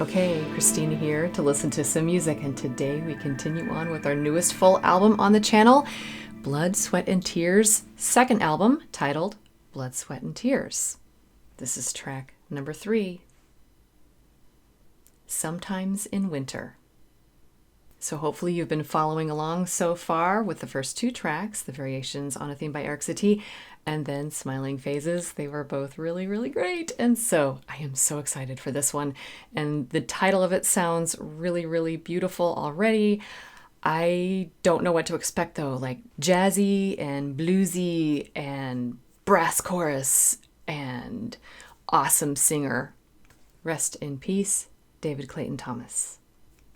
Okay, Christina here to listen to some music, and today we continue on with our newest full album on the channel, Blood, Sweat, and Tears' second album, titled Blood, Sweat, and Tears. This is track number 3, Sometimes in Winter. So hopefully you've been following along so far with the first 2 tracks, the variations on a theme by Eric Satie, and then Smiling Phases. They were both really, really great. And so I am so excited for this one. And the title of it sounds really, really beautiful already. I don't know what to expect though, like jazzy and bluesy and brass chorus and awesome singer. Rest in peace, David Clayton-Thomas.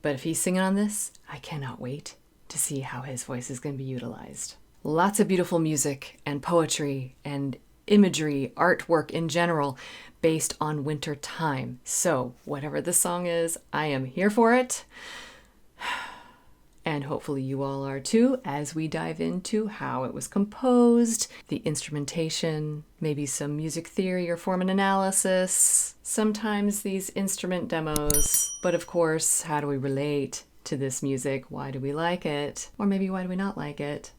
But if he's singing on this, I cannot wait to see how his voice is going to be utilized. Lots of beautiful music and poetry and imagery, artwork in general, based on winter time. So whatever the song is, I am here for it. And hopefully you all are too, as we dive into how it was composed, the instrumentation, maybe some music theory or form and analysis, sometimes these instrument demos, but of course, how do we relate to this music? Why do we like it? Or maybe why do we not like it?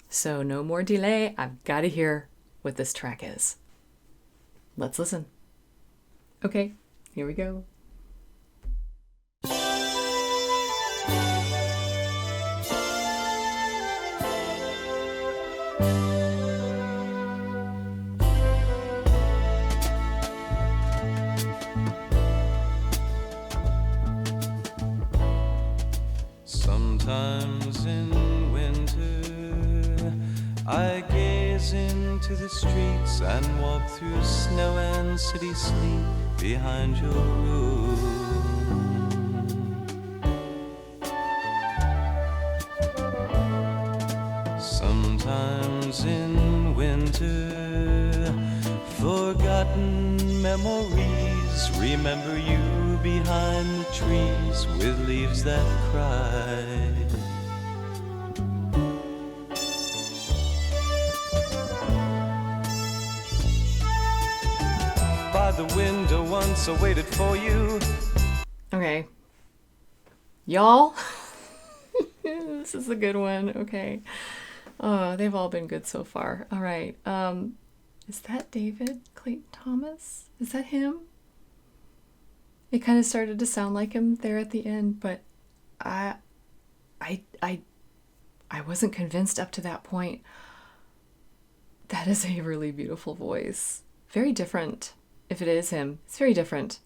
So no more delay, I've got to hear what this track is. Let's listen. Okay, here we go. Sometimes in winter I gaze into the streets and walk through snow and city sleep behind your room. Sometimes in winter forgotten memories remember you behind the trees with leaves that cry. By the window once I waited for you. Okay. Y'all, this is a good one. Okay. Oh, they've all been good so far. All right. Is that David Clayton-Thomas? Is that him? It kind of started to sound like him there at the end, but I wasn't convinced up to that point. That is a really beautiful voice. Very different. If it is him, it's very different.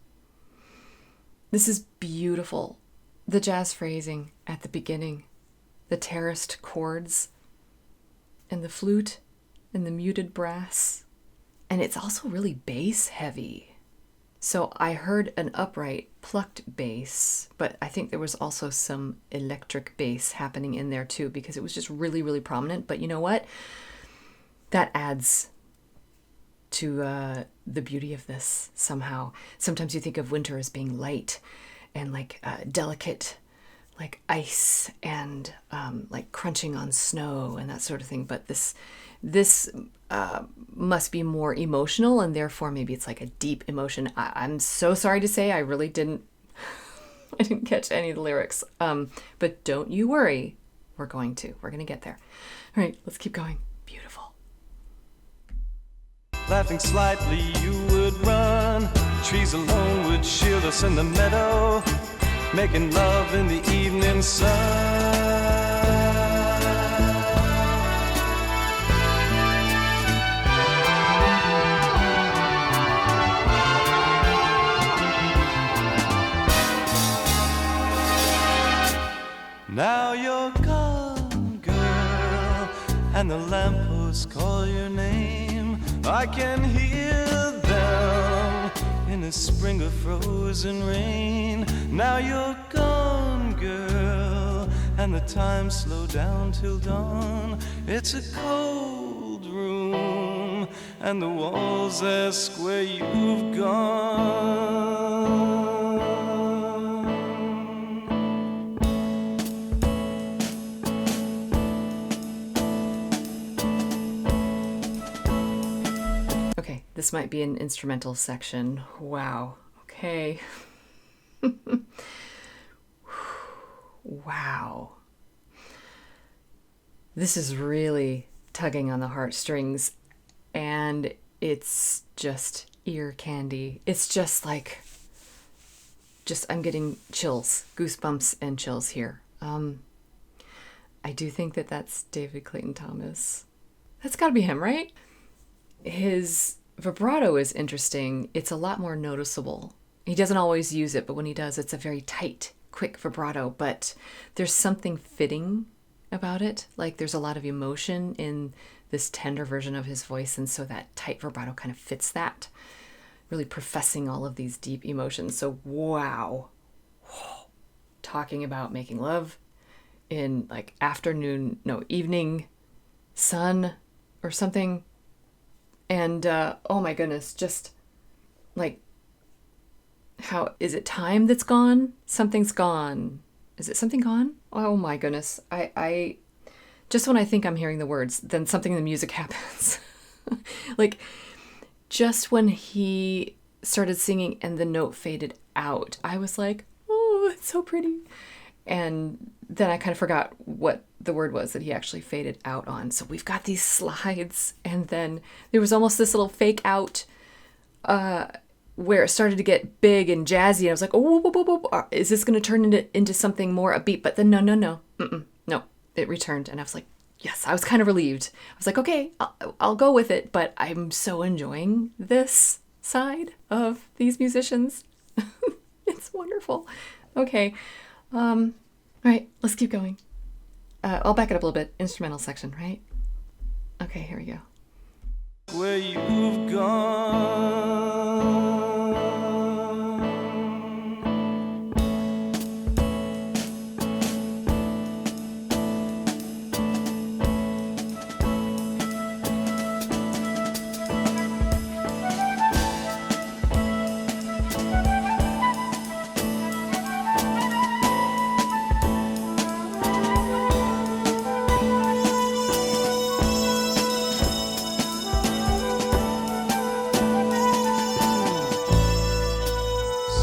This is beautiful. The jazz phrasing at the beginning, the terraced chords, and the flute, and the muted brass. And it's also really bass heavy. So I heard an upright, plucked bass, but I think there was also some electric bass happening in there too, because it was just really, really prominent. But you know what? That adds to the beauty of this somehow. Sometimes you think of winter as being light and like delicate, like ice and like crunching on snow and that sort of thing. But this must be more emotional, and therefore maybe it's like a deep emotion. I'm so sorry to say I really didn't I didn't catch any of the lyrics. But don't you worry. We're going to get there. All right, let's keep going. Beautiful. Laughing slightly you would run. Trees alone would shield us in the meadow, making love in the evening sun. Now you're gone, girl, and the lampposts call your name. I can hear them in a spring of frozen rain. Now you're gone, girl, and the time slowed down till dawn. It's a cold room, and the walls ask where you've gone. Okay, this might be an instrumental section. Wow. Okay. Wow. This is really tugging on the heartstrings, and it's just ear candy. It's just like, I'm getting chills, goosebumps and chills here. I do think that that's David Clayton-Thomas. That's got to be him, right? His vibrato is interesting. It's a lot more noticeable. He doesn't always use it, but when he does, it's a very tight, quick vibrato. But there's something fitting about it. Like there's a lot of emotion in this tender version of his voice, and so that tight vibrato kind of fits that, really professing all of these deep emotions. So wow, talking about making love in like evening sun or something. And oh my goodness, just like, how is it time that's gone? Something's gone. Is it something gone? Oh my goodness. I just when I think I'm hearing the words, then something in the music happens. Like just when he started singing and the note faded out, I was like, oh, it's so pretty. And then I kind of forgot what the word was that he actually faded out on. So we've got these slides, and then there was almost this little fake out where it started to get big and jazzy. And I was like, oh, is this going to turn into something more upbeat? But then no, it returned. And I was like, yes, I was kind of relieved. I was like, okay, I'll go with it. But I'm so enjoying this side of these musicians. It's wonderful. Okay. All right, let's keep going. I'll back it up a little bit. Instrumental section, right? Okay, here we go. Where you've gone,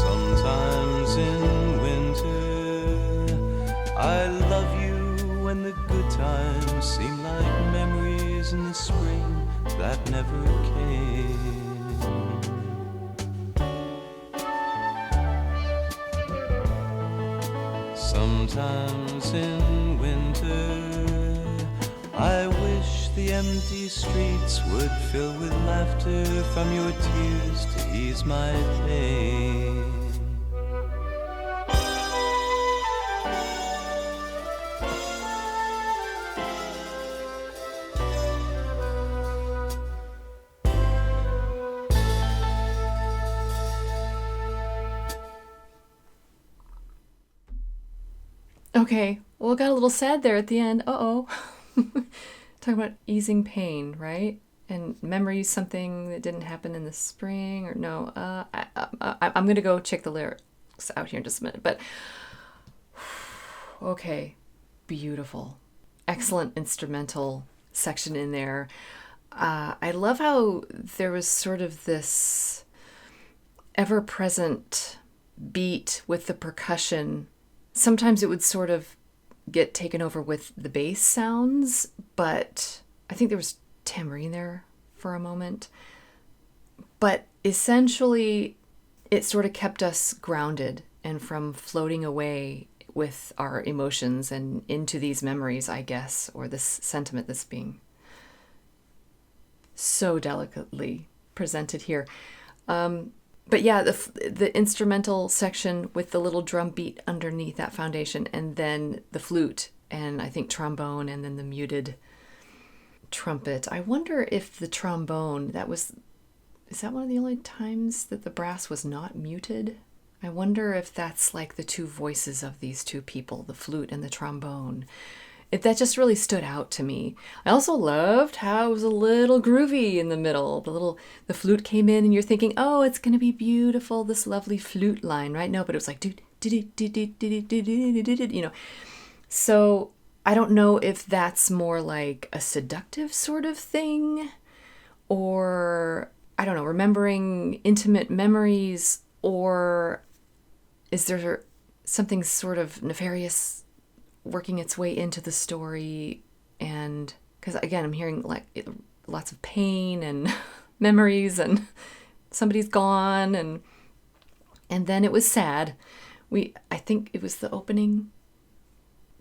sometimes in winter I love you when the good times seem like memories in the spring that never came. Sometimes in winter I wish the empty streets would fill with laughter from your tears to ease my pain. Okay, well, it got a little sad there at the end. Uh-oh. Talking about easing pain, right? And memories, something that didn't happen in the spring, or no. I'm going to go check the lyrics out here in just a minute. But, okay, beautiful. Excellent instrumental section in there. I love how there was sort of this ever-present beat with the percussion. Sometimes it would sort of get taken over with the bass sounds, but I think there was tambourine there for a moment. But essentially, it sort of kept us grounded and from floating away with our emotions and into these memories, I guess, or this sentiment that's being so delicately presented here. But yeah, the instrumental section with the little drum beat underneath that foundation, and then the flute, and I think trombone, and then the muted trumpet. I wonder if the trombone, is that one of the only times that the brass was not muted? I wonder if that's like the two voices of these two people, the flute and the trombone. That just really stood out to me. I also loved how it was a little groovy in the middle. The flute came in and you're thinking, oh, it's going to be beautiful, this lovely flute line, right? No, but it was like, you know. So I don't know if that's more like a seductive sort of thing, or I don't know, remembering intimate memories, or Is there something sort of nefarious working its way into the story? And because again, I'm hearing like lots of pain and memories, and somebody's gone, and then it was sad. I think it was the opening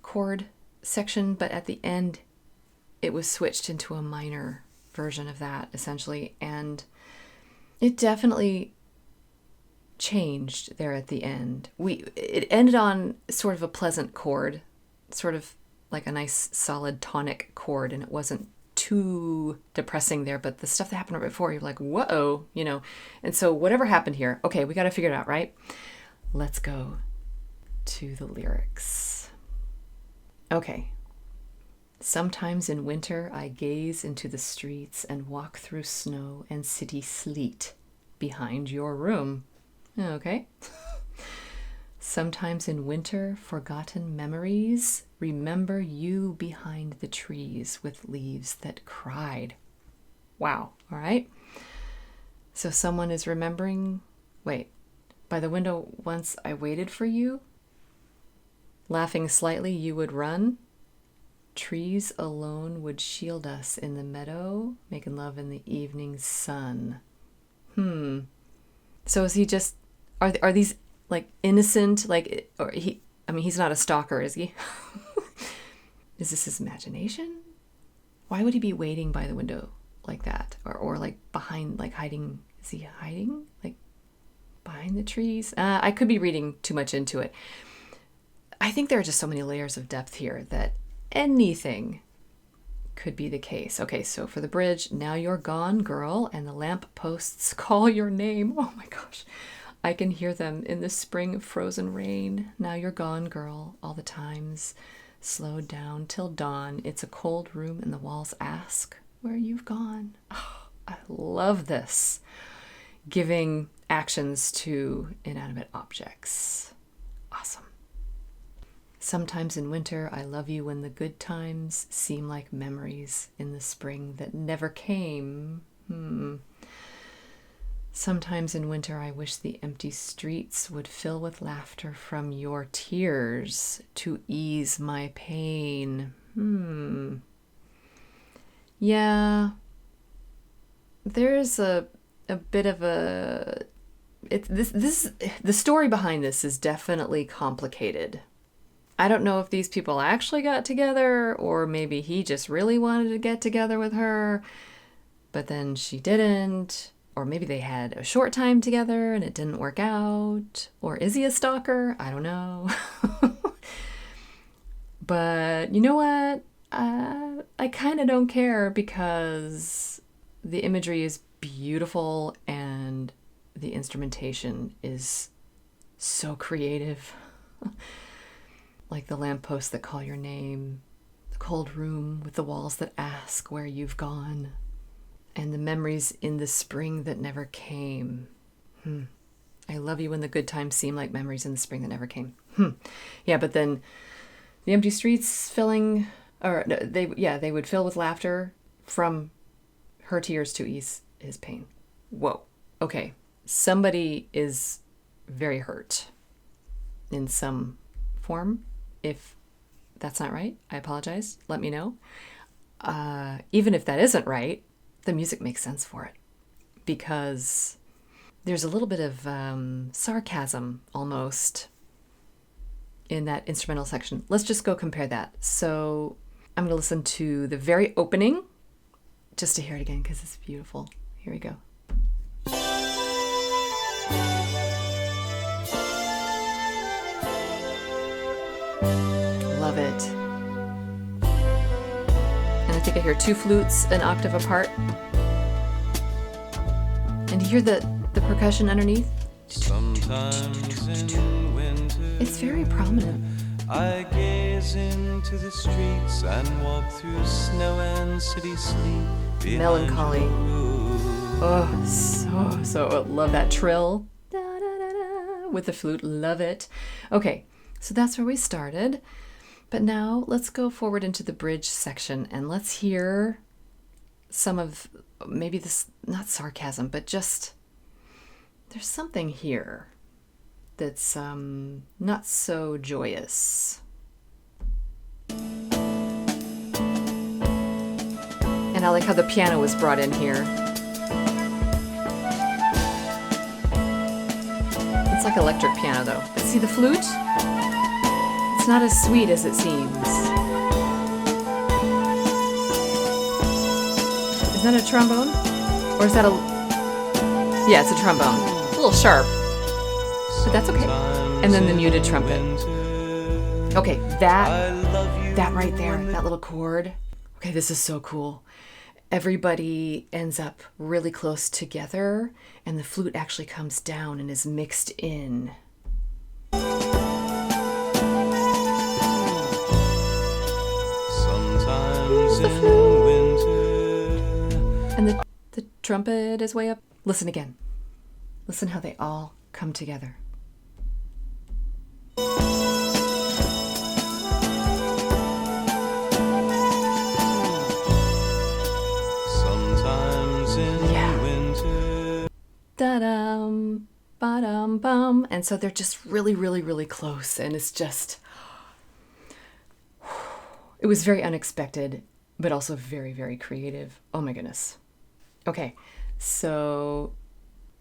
chord section, but at the end it was switched into a minor version of that essentially, and it definitely changed there at the end. It ended on sort of a pleasant chord, sort of like a nice solid tonic chord, and it wasn't too depressing there, but the stuff that happened right before, you're like, whoa, and so whatever happened here, okay, we got to figure it out, right? Let's go to the lyrics. Okay. Sometimes in winter I gaze into the streets and walk through snow and city sleet behind your room. Okay. Sometimes in winter, forgotten memories remember you behind the trees with leaves that cried. Wow. All right. So someone is remembering, by the window once I waited for you. Laughing slightly, you would run. Trees alone would shield us in the meadow, making love in the evening sun. So is he just, are these like innocent, like, or he's not a stalker, is he? Is this his imagination? Why would he be waiting by the window like that? Or like behind, like hiding, is he hiding? Like behind the trees? I could be reading too much into it. I think there are just so many layers of depth here that anything could be the case. Okay, so for the bridge, now you're gone, girl, and the lamp posts call your name. Oh my gosh. I can hear them in the spring frozen rain. Now you're gone, girl, all the times slowed down till dawn. It's a cold room and the walls ask where you've gone. Oh, I love this. Giving actions to inanimate objects. Awesome. Sometimes in winter, I love you when the good times seem like memories in the spring that never came. Sometimes in winter, I wish the empty streets would fill with laughter from your tears to ease my pain. Yeah, there's a bit of a... the story behind this is definitely complicated. I don't know if these people actually got together, or maybe he just really wanted to get together with her, but then she didn't. Or maybe they had a short time together and it didn't work out. Or is he a stalker? I don't know. But you know what? I kind of don't care, because the imagery is beautiful and the instrumentation is so creative. Like the lampposts that call your name, the cold room with the walls that ask where you've gone, and the memories in the spring that never came. I love you when the good times seem like memories in the spring that never came. Yeah, but then the empty streets filling, or no, they would fill with laughter from her tears to ease his pain. Whoa. Okay. Somebody is very hurt in some form. If that's not right, I apologize. Let me know. Even if that isn't right, the music makes sense for it, because there's a little bit of sarcasm almost in that instrumental section. Let's just go compare that. So I'm going to listen to the very opening just to hear it again, because it's beautiful. Here we go. Love it. And I think I hear two flutes an octave apart. And you hear the percussion underneath? Sometimes in winter, It's very prominent. I gaze into the streets and walk through snow and city sleep. Melancholy. Oh, so love that trill. Da, da, da, da, with the flute. Love it. Okay, so that's where we started. But now let's go forward into the bridge section and let's hear some of maybe this, not sarcasm, but just there's something here that's not so joyous. And I like how the piano was brought in here. It's like electric piano though. But see the flute? It's not as sweet as it seems. Is that a trombone? Or is that a... Yeah, it's a trombone. A little sharp. But that's okay. And then the muted trumpet. Okay, that right there, that little chord. Okay, this is so cool. Everybody ends up really close together, and the flute actually comes down and is mixed in. Sometimes in winter. And the trumpet is way up. Listen again. Listen how they all come together. Da-dum, ba-dum, bum. And so they're just really, really, really close. And it's just, it was very unexpected, but also very, very creative. Oh my goodness. Okay, so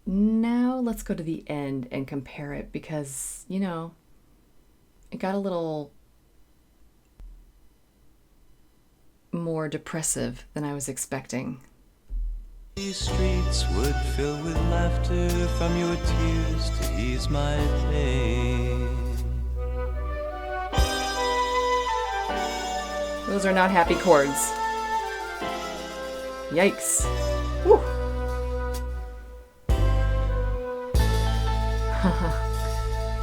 now let's go to the end and compare it because, you know, it got a little more depressive than I was expecting. These streets would fill with laughter from your tears to ease my pain. Those are not happy chords. Yikes. Woo.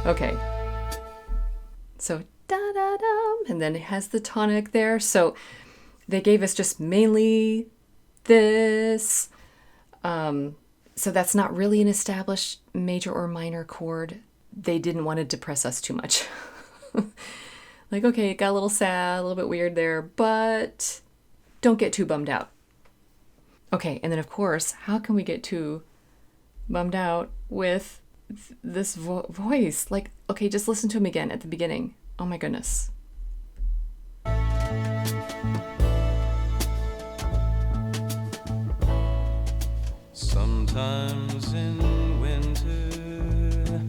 Okay. So da-da-dum, and then it has the tonic there. So they gave us just mainly this. So that's not really an established major or minor chord. They didn't want to depress us too much. Like, okay, it got a little sad, a little bit weird there, but don't get too bummed out. Okay, and then of course, how can we get too bummed out with this voice? Like, okay, just listen to him again at the beginning. Oh my goodness. Sometimes in winter,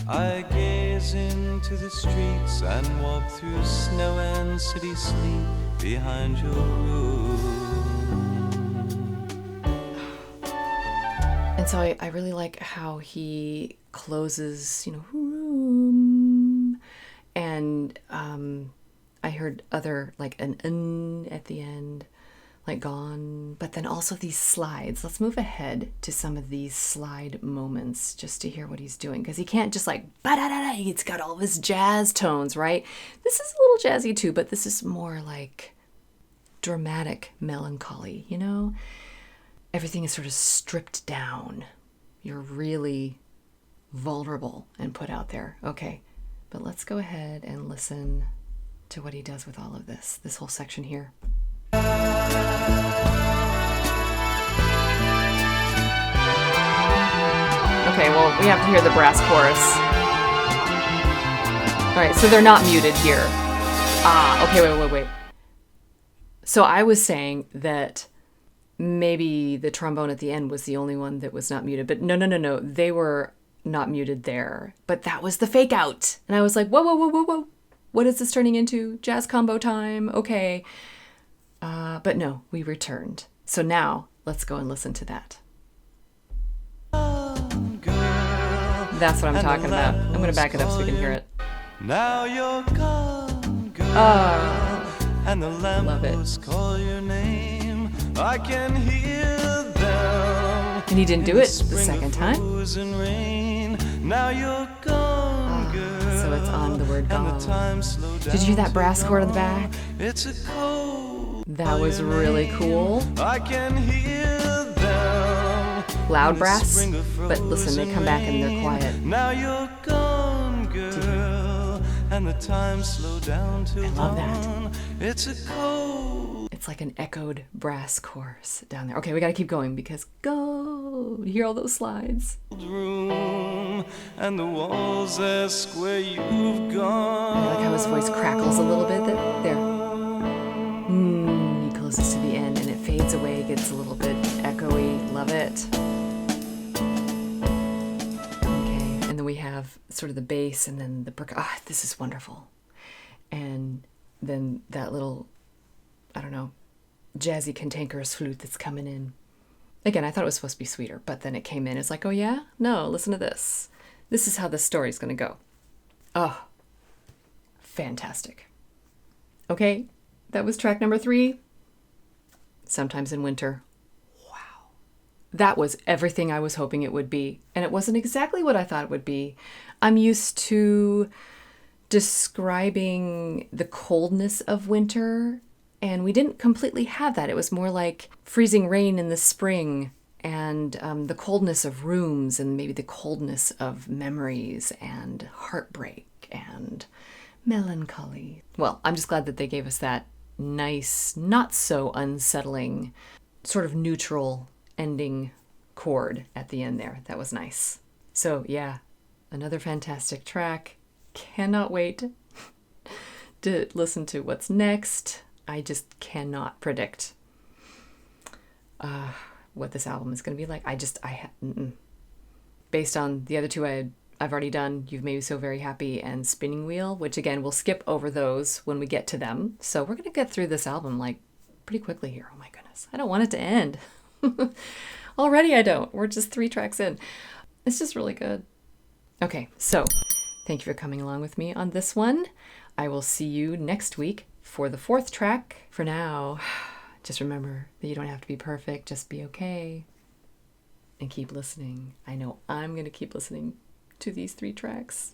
I gaze into the streets and walk through snow and city sleep behind your room. And so I really like how he closes, room. And I heard other, like an n at the end. Like gone, but then also these slides. Let's move ahead to some of these slide moments just to hear what he's doing, because he can't just like ba-da-da-da. It's got all of his jazz tones, right? This is a little jazzy too, but this is more like dramatic melancholy, you know? Everything is sort of stripped down. You're really vulnerable and put out there. Okay, but let's go ahead and listen to what he does with all of this whole section here. Okay, well, we have to hear the brass chorus. All right, so they're not muted here. Okay, wait. So I was saying that maybe the trombone at the end was the only one that was not muted, but no. They were not muted there, but that was the fake out. And I was like, whoa. What is this turning into? Jazz combo time? Okay. But no, we returned. So now let's go and listen to that. That's what I'm talking about. I'm going to back it up so we can hear it. Now you're gone, girl, and the lampposts call your name. I can hear them. And he didn't do it the second time. Now you're gone, girl, so it's on the word gone. Did you hear that brass chord on the back? It's a cold. That was really cool. I can hear them. Loud brass, but listen, they come back and they're quiet. Now you're gone, girl, and the time slowed down to I love that. It's It's like an echoed brass chorus down there. Okay, we got to keep going because go. You hear all those slides? Room and the walls ask where you've gone. I like how his voice crackles a little bit. There. He closes to the end and it fades away, gets a little bit echoey. Love it. Okay, and then we have sort of the bass and then the this is wonderful. And then that little, I don't know, jazzy cantankerous flute that's coming in. Again, I thought it was supposed to be sweeter, but then it came in. It's like, oh yeah? No, listen to this. This is how the story's going to go. Oh, fantastic. Okay, that was track number 3. Sometimes in Winter. Wow. That was everything I was hoping it would be. And it wasn't exactly what I thought it would be. I'm used to describing the coldness of winter, and we didn't completely have that. It was more like freezing rain in the spring and the coldness of rooms and maybe the coldness of memories and heartbreak and melancholy. Well, I'm just glad that they gave us that nice, not so unsettling, sort of neutral ending chord at the end there. That was nice. So yeah, another fantastic track. Cannot wait to listen to what's next. I just cannot predict what this album is going to be like. Based on the other two I've already done, You've Made Me So Very Happy and Spinning Wheel, which again, we'll skip over those when we get to them. So we're going to get through this album like pretty quickly here. Oh my goodness. I don't want it to end. Already I don't. We're just 3 tracks in. It's just really good. Okay, so thank you for coming along with me on this one. I will see you next week for the 4th track. For now, just remember that you don't have to be perfect. Just be okay. And keep listening. I know I'm going to keep listening to these 3 tracks.